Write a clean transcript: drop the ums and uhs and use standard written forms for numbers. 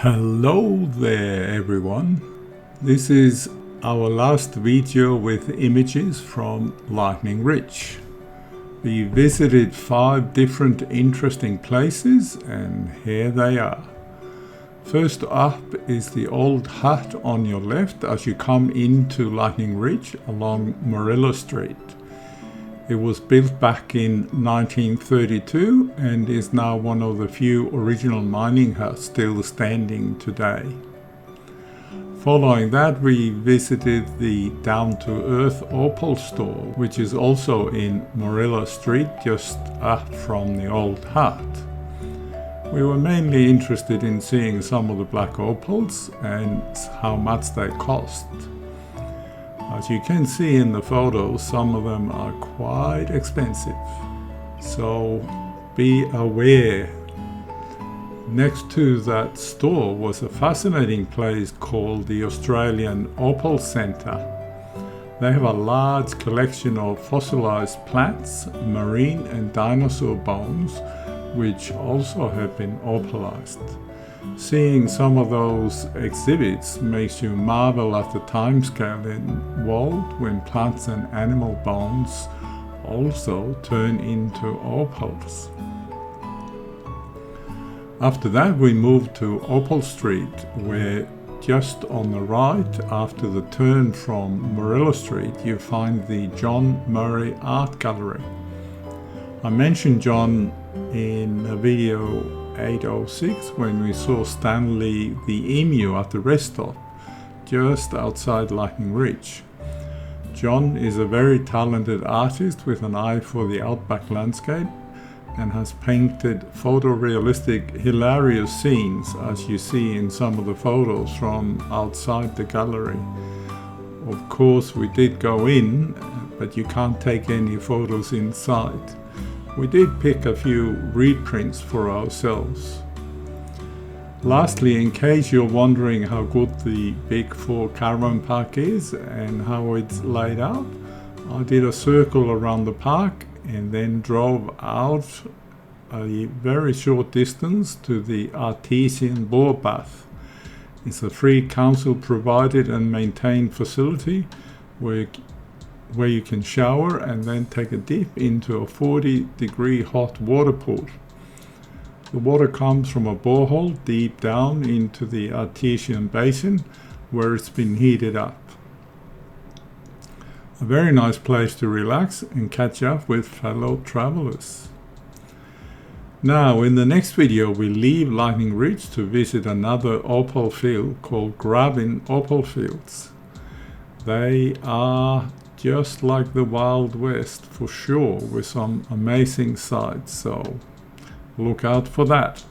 Hello there everyone. This is our last video with images from Lightning Ridge. We visited 5 different interesting places and here they are. First up is the old hut on your left as you come into Lightning Ridge along Morilla Street. It was built back in 1932 and is now one of the few original mining huts still standing today. Following that, we visited the Down to Earth Opal Store, which is also in Morilla Street, just up from the old hut. We were mainly interested in seeing some of the black opals and how much they cost. As you can see in the photos, some of them are quite expensive, so be aware. Next to that store was a fascinating place called the Australian Opal Centre. They have a large collection of fossilized plants, marine and dinosaur bones, which also have been opalized. Seeing some of those exhibits makes you marvel at the timescale involved when plants and animal bones also turn into opals. After that, we moved to Opal Street, where just on the right after the turn from Morilla Street you find the John Murray Art Gallery. I mentioned John in a video 806 when we saw Stanley the emu at the rest stop just outside Lightning Ridge. John is a very talented artist with an eye for the outback landscape and has painted photorealistic, hilarious scenes as you see in some of the photos from outside the gallery. Of course, we did go in, but you can't take any photos inside. We did pick a few reprints for ourselves. Lastly, in case you're wondering how good the Big 4 Caravan Park is and how it's laid out, I did a circle around the park and then drove out a very short distance to the Artesian bore bath. It's a free council provided and maintained facility where you can shower and then take a dip into a 40-degree hot water pool. The water comes from a borehole deep down into the Artesian basin where it's been heated up. A very nice place to relax and catch up with fellow travelers. Now in the next video we leave Lightning Ridge to visit another opal field called Caravan Opal Fields. They are just like the Wild West for sure, with some amazing sights, so look out for that.